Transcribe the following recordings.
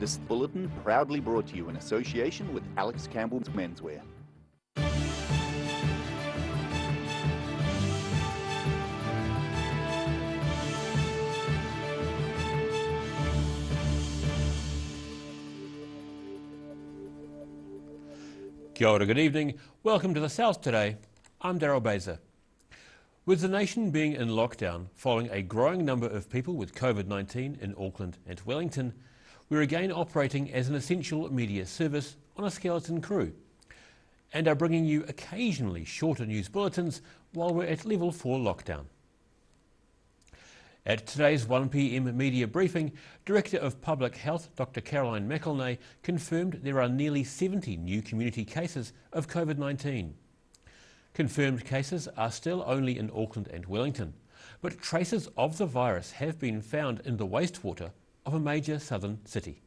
This bulletin proudly brought to you in association with Alex Campbell's Menswear. Kia ora, good evening. Welcome to the South today. I'm Daryl Baser. With the nation being in lockdown following a growing number of people with COVID-19 in Auckland and Wellington, we're again operating as an essential media service on a skeleton crew and are bringing you occasionally shorter news bulletins while we're at level 4 lockdown. At today's 1 p.m. media briefing, Director of Public Health Dr Caroline McElnay confirmed there are nearly 70 new community cases of COVID-19. Confirmed cases are still only in Auckland and Wellington, but traces of the virus have been found in the wastewater of a major southern city.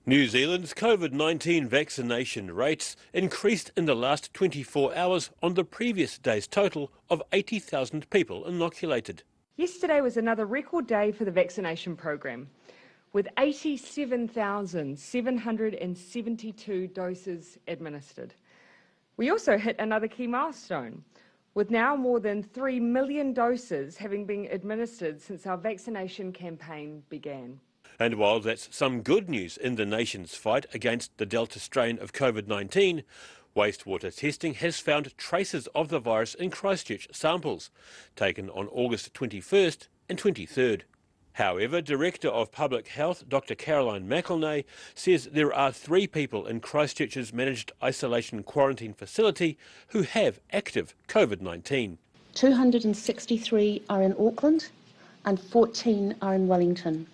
New Zealand's COVID-19 vaccination rates increased in the last 24 hours on the previous day's total of 80,000 people inoculated. Yesterday was another record day for the vaccination program, with 87,772 doses administered. We also hit another key milestone, with now more than 3 million doses having been administered since our vaccination campaign began. And while that's some good news in the nation's fight against the Delta strain of COVID-19, wastewater testing has found traces of the virus in Christchurch samples taken on August 21st and 23rd. However, Director of Public Health Dr Caroline McElnay says there are 3 people in Christchurch's managed isolation quarantine facility who have active COVID-19. 263 are in Auckland and 14 are in Wellington.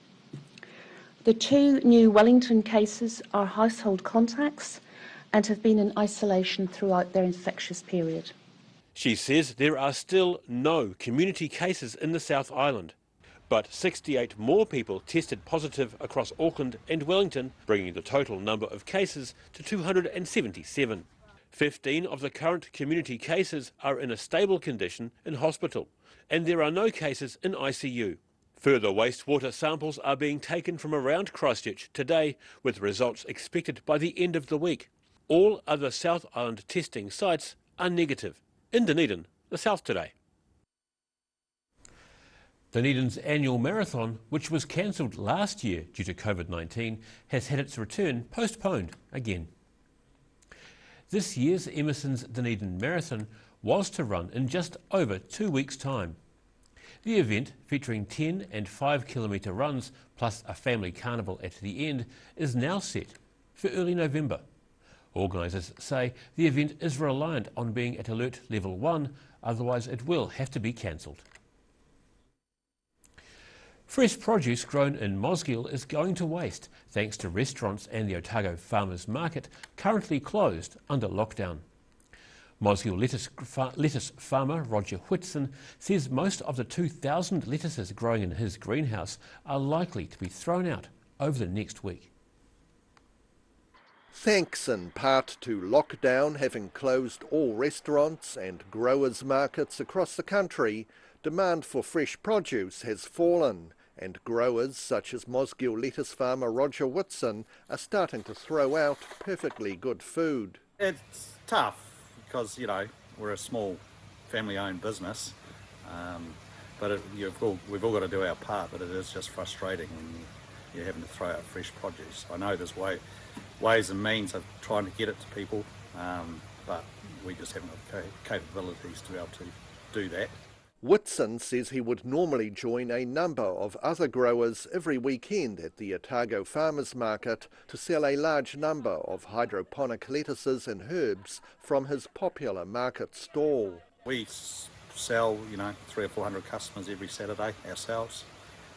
The 2 new Wellington cases are household contacts and have been in isolation throughout their infectious period. She says there are still no community cases in the South Island, but 68 more people tested positive across Auckland and Wellington, bringing the total number of cases to 277. 15 of the current community cases are in a stable condition in hospital, and there are no cases in ICU. Further wastewater samples are being taken from around Christchurch today, with results expected by the end of the week. All other South Island testing sites are negative. In Dunedin, the South today. Dunedin's annual marathon, which was cancelled last year due to COVID-19, has had its return postponed again. This year's Emerson's Dunedin Marathon was to run in just over 2 weeks' time. The event, featuring 10 and 5 kilometre runs plus a family carnival at the end, is now set for early November. Organisers say the event is reliant on being at alert level 1, otherwise it will have to be cancelled. Fresh produce grown in Mosgiel is going to waste thanks to restaurants and the Otago farmers market currently closed under lockdown. Mosgiel lettuce farmer Roger Whitson says most of the 2,000 lettuces growing in his greenhouse are likely to be thrown out over the next week. Thanks in part to lockdown having closed all restaurants and growers markets across the country, demand for fresh produce has fallen, and growers such as Mosgiel lettuce farmer Roger Whitson are starting to throw out perfectly good food. It's tough because, you know, we're a small family-owned business, but we've all got to do our part, but it is just frustrating when you're having to throw out fresh produce. I know there's ways and means of trying to get it to people, but we just haven't got the capabilities to be able to do that. Whitson says he would normally join a number of other growers every weekend at the Otago farmers market to sell a large number of hydroponic lettuces and herbs from his popular market stall. We sell, 300 or 400 customers every Saturday ourselves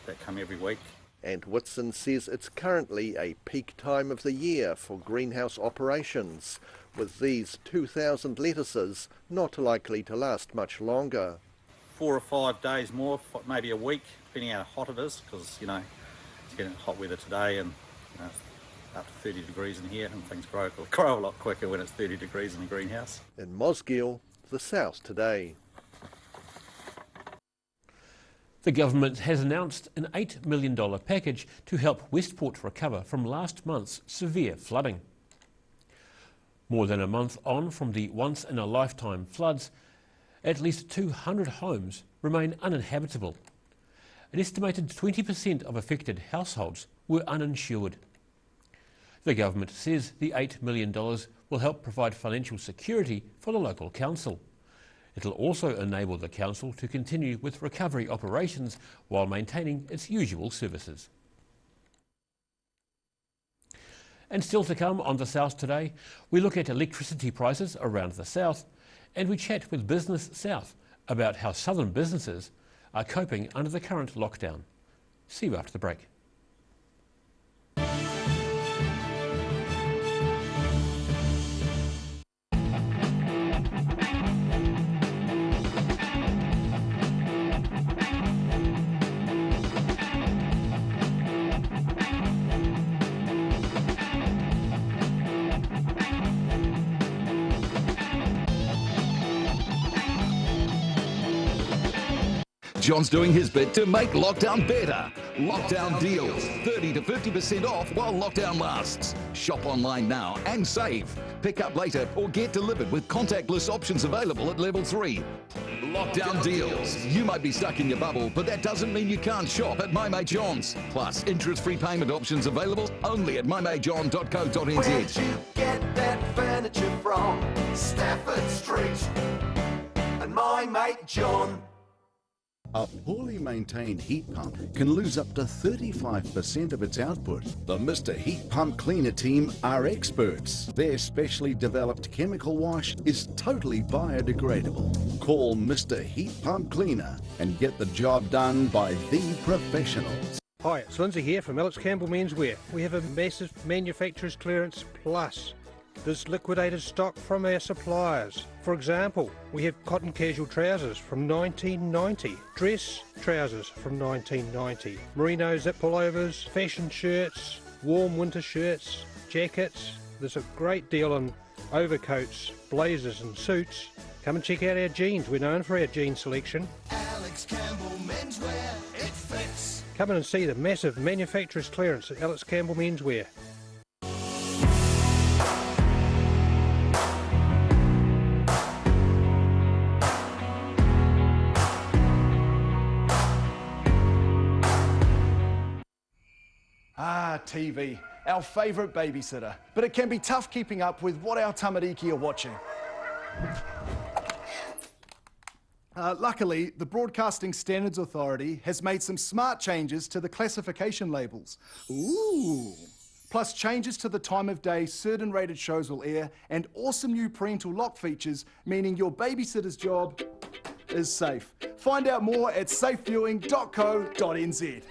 that come every week. And Whitson says it's currently a peak time of the year for greenhouse operations, with these 2,000 lettuces not likely to last much longer. 4 or 5 days more, maybe a week, depending how hot it is, because, it's getting hot weather today and up to 30 degrees in here, and things grow a lot quicker when it's 30 degrees in the greenhouse. In Mosgiel, the South today. The government has announced an $8 million package to help Westport recover from last month's severe flooding. More than a month on from the once-in-a-lifetime floods, at least 200 homes remain uninhabitable. An estimated 20% of affected households were uninsured. The government says the $8 million will help provide financial security for the local council. It'll also enable the council to continue with recovery operations while maintaining its usual services. And still to come on The South Today, we look at electricity prices around the south, and we chat with Business South about how southern businesses are coping under the current lockdown. See you after the break. John's doing his bit to make lockdown better. Lockdown deals, 30 to 50% off while lockdown lasts. Shop online now and save. Pick up later or get delivered with contactless options available at level 3. Lockdown deals. You might be stuck in your bubble, but that doesn't mean you can't shop at My Mate John's. Plus, interest-free payment options available only at mymatejohn.co.nz. Where'd you get that furniture from? Stafford Street and My Mate John. A poorly maintained heat pump can lose up to 35% of its output. The Mr. Heat Pump Cleaner team are experts. Their specially developed chemical wash is totally biodegradable. Call Mr. Heat Pump Cleaner and get the job done by the professionals. Hi, it's Lindsay here from Alex Campbell Menswear. We have a massive manufacturer's clearance plus. There's liquidated stock from our suppliers. For example, we have cotton casual trousers from 1990, dress trousers from 1990, merino zip pullovers, fashion shirts, warm winter shirts, jackets. There's a great deal on overcoats, blazers and suits. Come and check out our jeans. We're known for our jean selection. Alex Campbell Menswear, it fits. Come in and see the massive manufacturer's clearance at Alex Campbell Menswear. TV, our favourite babysitter, but it can be tough keeping up with what our tamariki are watching. Luckily, the Broadcasting Standards Authority has made some smart changes to the classification labels. Ooh! Plus changes to the time of day certain rated shows will air, and awesome new parental lock features, meaning your babysitter's job is safe. Find out more at safeviewing.co.nz.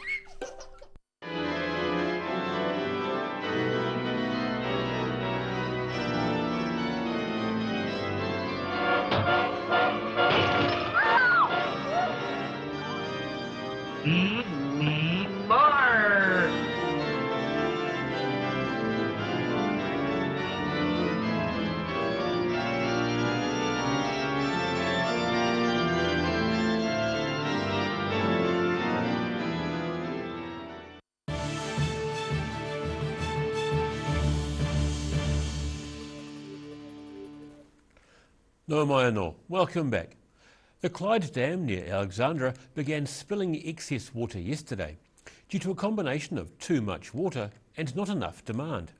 No mai anō. Welcome back. The Clyde Dam near Alexandra began spilling excess water yesterday due to a combination of too much water and not enough demand.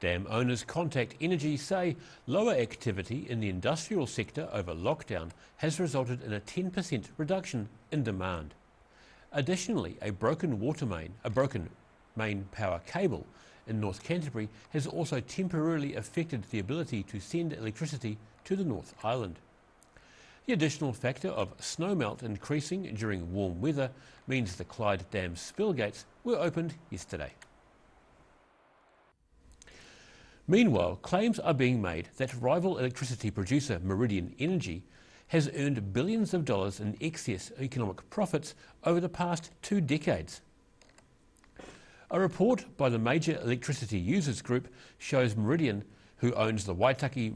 Dam owners Contact Energy say lower activity in the industrial sector over lockdown has resulted in a 10% reduction in demand. Additionally, a broken main power cable in North Canterbury has also temporarily affected the ability to send electricity to the North Island. The additional factor of snowmelt increasing during warm weather means the Clyde Dam spill gates were opened yesterday. Meanwhile, claims are being made that rival electricity producer Meridian Energy has earned billions of dollars in excess economic profits over the past 2 decades. A report by the Major Electricity Users Group shows Meridian who owns the Waitaki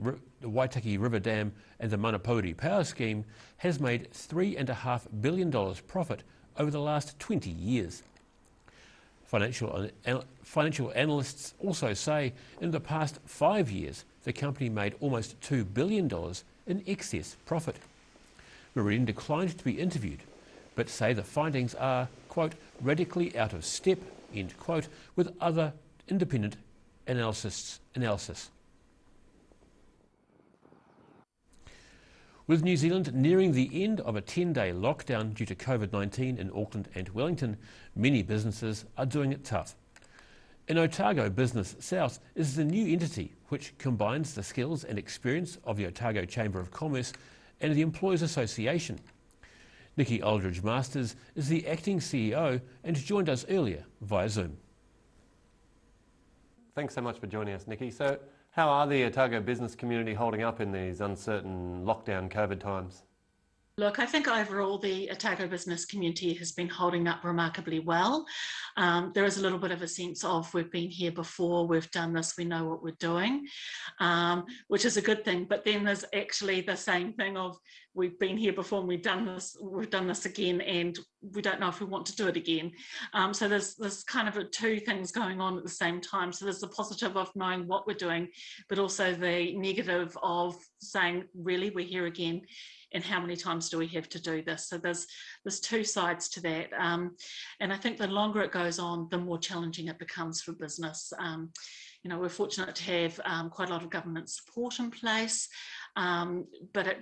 River Dam and the Manapōuri Power Scheme, has made $3.5 billion profit over the last 20 years. Financial analysts also say in the past 5 years, the company made almost $2 billion in excess profit. Meridian declined to be interviewed, but say the findings are, quote, radically out of step, end quote, with other independent analysis. With New Zealand nearing the end of a 10-day lockdown due to COVID-19 in Auckland and Wellington, many businesses are doing it tough. In Otago Business South is the new entity which combines the skills and experience of the Otago Chamber of Commerce and the Employers Association. Nikki Aldridge-Masters is the acting CEO and joined us earlier via Zoom. Thanks so much for joining us, Nikki. So, how are the Otago business community holding up in these uncertain lockdown COVID times? Look, I think overall the Otago business community has been holding up remarkably well. There is a little bit of a sense of we've been here before, we've done this, we know what we're doing, which is a good thing. But then there's actually the same thing of we've been here before and we've done this again, and we don't know if we want to do it again. So there's kind of two things going on at the same time. So there's the positive of knowing what we're doing, but also the negative of saying, really, we're here again. And how many times do we have to do this? So there's two sides to that. And I think the longer it goes on, the more challenging it becomes for business. We're fortunate to have quite a lot of government support in place, but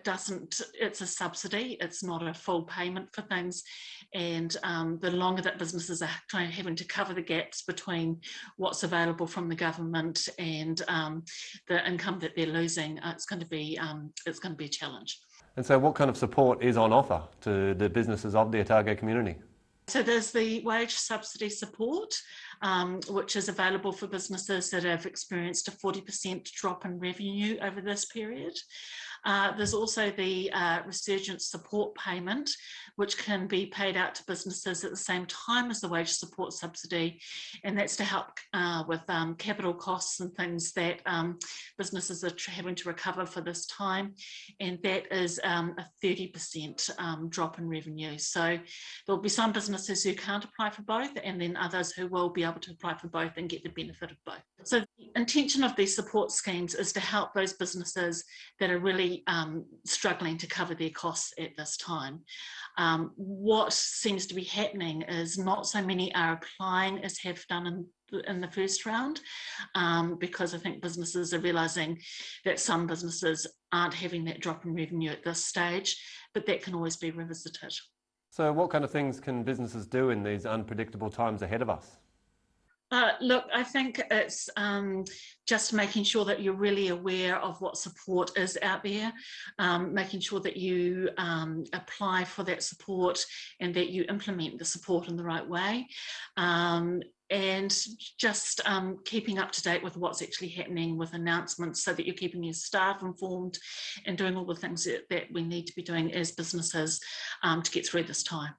it's a subsidy, it's not a full payment for things. And the longer that businesses are having to cover the gaps between what's available from the government and the income that they're losing, it's going to be a challenge. And so what kind of support is on offer to the businesses of the Otago community? So there's the wage subsidy support, which is available for businesses that have experienced a 40% drop in revenue over this period. There's also the resurgence support payment, which can be paid out to businesses at the same time as the wage support subsidy, and that's to help with capital costs and things that businesses are having to recover for this time, and that is a 30% drop in revenue. So there'll be some businesses who can't apply for both, and then others who will be able to apply for both and get the benefit of both. So the intention of these support schemes is to help those businesses that are really struggling to cover their costs at this time. What seems to be happening is not so many are applying as have done in the first round, because I think businesses are realising that some businesses aren't having that drop in revenue at this stage, but that can always be revisited. So what kind of things can businesses do in these unpredictable times ahead of us? Look, I think it's just making sure that you're really aware of what support is out there, making sure that you apply for that support and that you implement the support in the right way, and just keeping up to date with what's actually happening with announcements so that you're keeping your staff informed and doing all the things that we need to be doing as businesses to get through this time.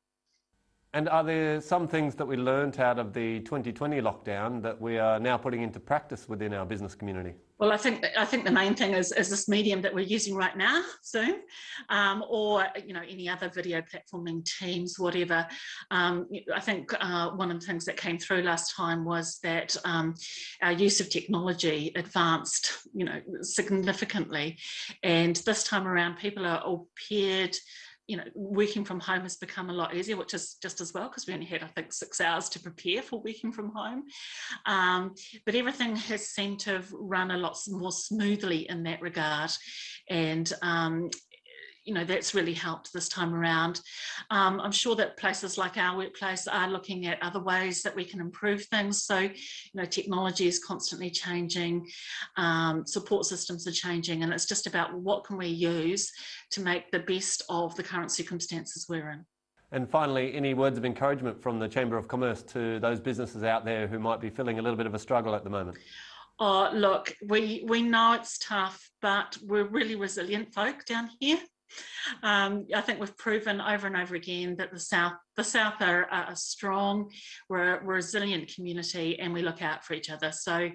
And are there some things that we learnt out of the 2020 lockdown that we are now putting into practice within our business community? Well, I think the main thing is this medium that we're using right now, Zoom, or any other video platforming, Teams, whatever. I think one of the things that came through last time was that our use of technology advanced, significantly, and this time around people are all paired. Working from home has become a lot easier, which is just as well, because we only had, I think, 6 hours to prepare for working from home. But everything has seemed to have run a lot more smoothly in that regard. And that's really helped this time around. I'm sure that places like our workplace are looking at other ways that we can improve things. So, technology is constantly changing, support systems are changing, and it's just about what can we use to make the best of the current circumstances we're in. And finally, any words of encouragement from the Chamber of Commerce to those businesses out there who might be feeling a little bit of a struggle at the moment? Oh, look, we know it's tough, but we're really resilient folk down here. I think we've proven over and over again that the South are strong, we're a resilient community, and we look out for each other. So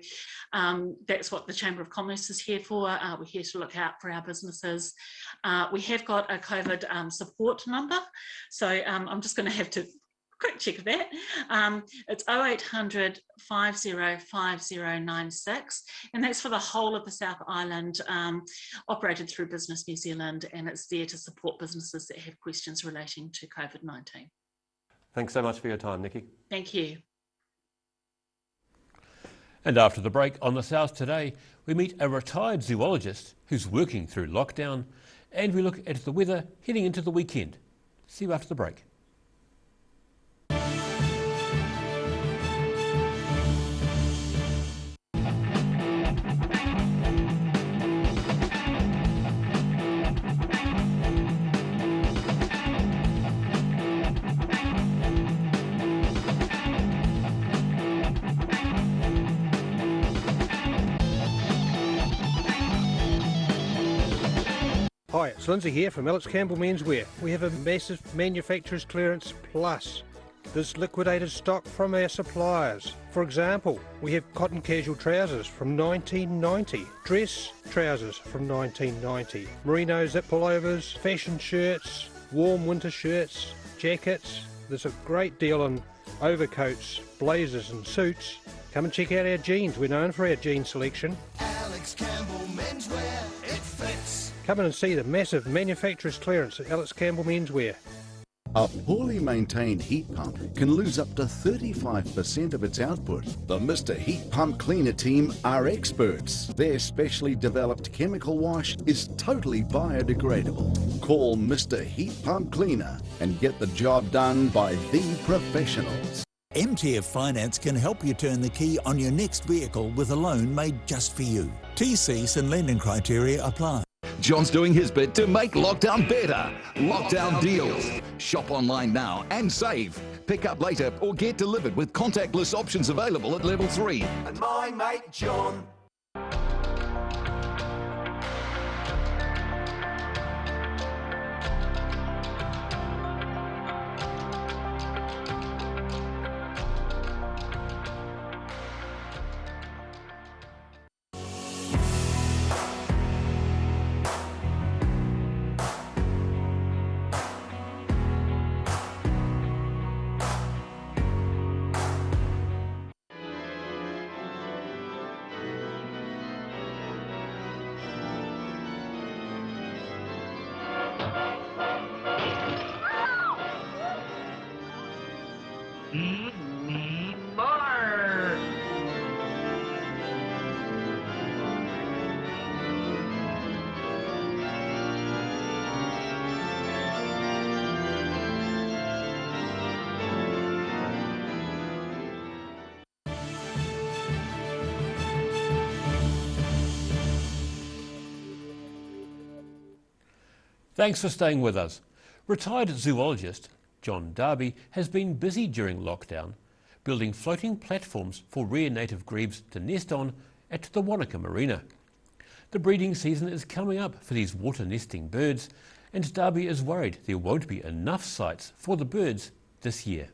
that's what the Chamber of Commerce is here for. We're here to look out for our businesses. We have got a COVID support number, so I'm just going to have to quick check of that. It's 0800 505096, and that's for the whole of the South Island, operated through Business New Zealand, and it's there to support businesses that have questions relating to COVID-19. Thanks so much for your time, Nikki. Thank you. And after the break on The South Today, we meet a retired zoologist who's working through lockdown, and we look at the weather heading into the weekend. See you after the break. Hi, it's Lindsay here from Alex Campbell Menswear. We have a massive manufacturer's clearance plus. There's liquidated stock from our suppliers. For example, we have cotton casual trousers from 1990, dress trousers from 1990, merino zip pullovers, fashion shirts, warm winter shirts, jackets. There's a great deal on overcoats, blazers and suits. Come and check out our jeans. We're known for our jean selection. Alex Campbell Menswear, it fits. Come in and see the massive manufacturer's clearance at Alex Campbell Menswear. A poorly maintained heat pump can lose up to 35% of its output. The Mr. Heat Pump Cleaner team are experts. Their specially developed chemical wash is totally biodegradable. Call Mr. Heat Pump Cleaner and get the job done by the professionals. MTF Finance can help you turn the key on your next vehicle with a loan made just for you. TCs and lending criteria apply. John's doing his bit to make lockdown better. Lockdown deals. Shop online now and save. Pick up later or get delivered with contactless options available at level 3. And my mate John. Thanks for staying with us. Retired zoologist John Darby has been busy during lockdown, building floating platforms for rare native grebes to nest on at the Wanaka Marina. The breeding season is coming up for these water nesting birds, and Darby is worried there won't be enough sites for the birds this year.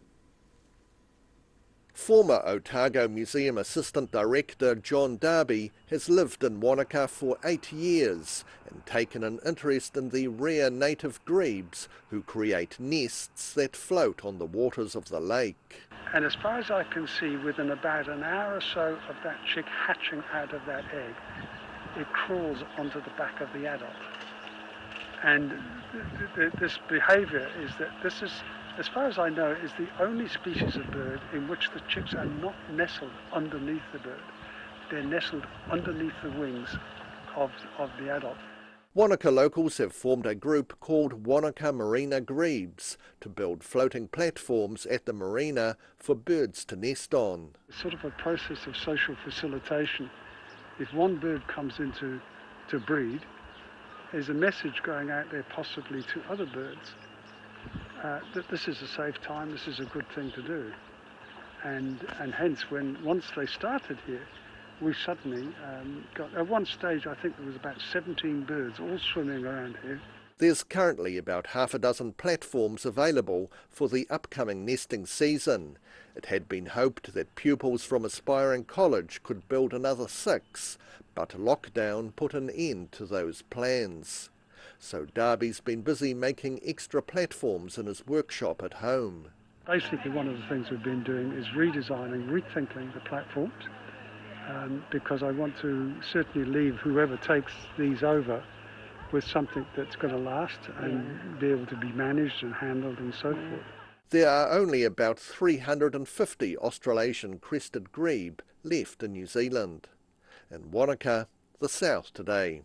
Former Otago Museum Assistant Director John Darby has lived in Wanaka for 8 years and taken an interest in the rare native grebes who create nests that float on the waters of the lake. And as far as I can see, within about an hour or so of that chick hatching out of that egg, it crawls onto the back of the adult. And this behavior is that this is, as far as I know, is the only species of bird in which the chicks are not nestled underneath the bird. They're nestled underneath the wings of the adult. Wanaka locals have formed a group called Wanaka Marina Grebes to build floating platforms at the marina for birds to nest on. It's sort of a process of social facilitation. If one bird comes in to breed, there's a message going out there possibly to other birds that this is a safe time, this is a good thing to do. And hence, once they started here, we suddenly got, at one stage I think there was about 17 birds all swimming around here. There's currently about half a dozen platforms available for the upcoming nesting season. It had been hoped that pupils from aspiring college could build another 6, but lockdown put an end to those plans. So Darby's been busy making extra platforms in his workshop at home. Basically, one of the things we've been doing is redesigning, rethinking the platforms, because I want to certainly leave whoever takes these over with something that's going to last and be able to be managed and handled and so forth. There are only about 350 Australasian crested grebe left in New Zealand. In Wanaka, the South Today.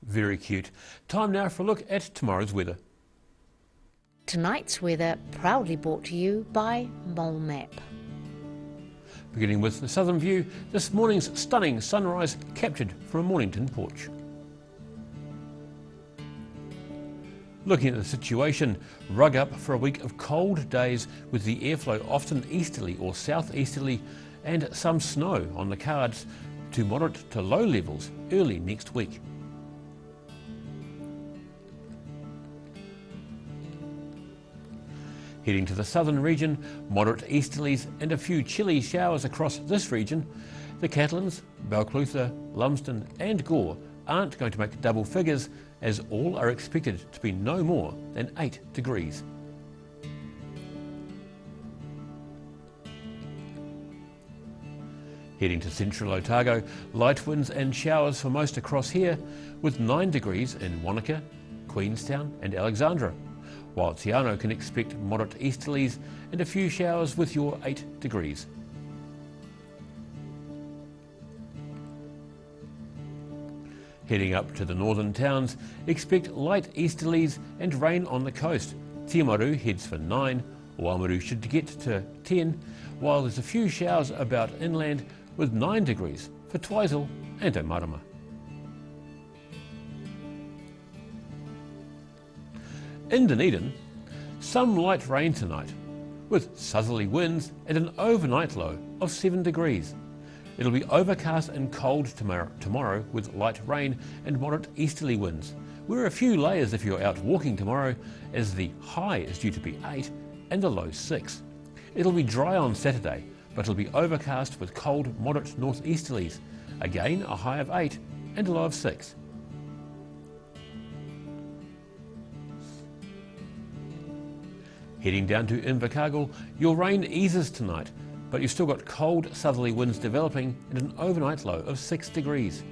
Very cute. Time now for a look at tomorrow's weather. Tonight's weather proudly brought to you by Mole Map. Beginning with the southern view, this morning's stunning sunrise captured from a Mornington porch. Looking at the situation, rug up for a week of cold days with the airflow often easterly or southeasterly and some snow on the cards to moderate to low levels early next week. Heading to the southern region, moderate easterlies and a few chilly showers across this region. The Catlins, Balclutha, Lumsden and Gore aren't going to make double figures, as all are expected to be no more than 8 degrees. Heading to central Otago, light winds and showers for most across here, with 9 degrees in Wanaka, Queenstown and Alexandra, while Te Anau can expect moderate easterlies and a few showers with your 8 degrees. Heading up to the northern towns, expect light easterlies and rain on the coast. Timaru heads for 9, Oamaru should get to 10, while there's a few showers about inland with 9 degrees for Twizel and Omarama. In Dunedin, some light rain tonight, with southerly winds and an overnight low of 7 degrees. It'll be overcast and cold tomorrow with light rain and moderate easterly winds. Wear a few layers if you're out walking tomorrow, as the high is due to be 8 and the low 6. It'll be dry on Saturday, but it'll be overcast with cold moderate northeasterlies. Again, a high of 8 and a low of 6. Heading down to Invercargill, your rain eases tonight, but you've still got cold southerly winds developing and an overnight low of 6 degrees.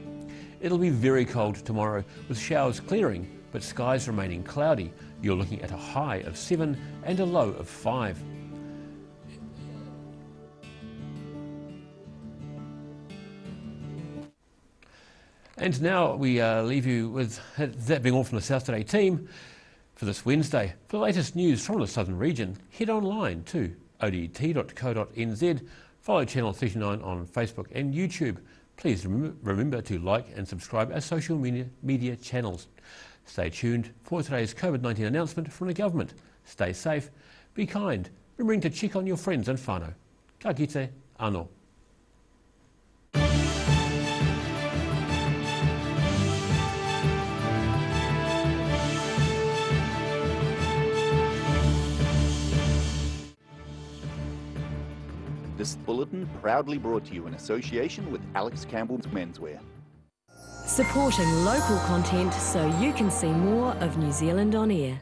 It'll be very cold tomorrow with showers clearing, but skies remaining cloudy. You're looking at a high of 7 and a low of 5. And now we leave you with that being all from the South Today team for this Wednesday. For the latest news from the southern region, head online to odt.co.nz, follow Channel 39 on Facebook and YouTube. Please remember to like and subscribe our social media channels. Stay tuned for today's COVID-19 announcement from the government. Stay safe, be kind, remembering to check on your friends and whānau. Ka kite anō. This bulletin proudly brought to you in association with Alex Campbell's Menswear. Supporting local content so you can see more of New Zealand on air.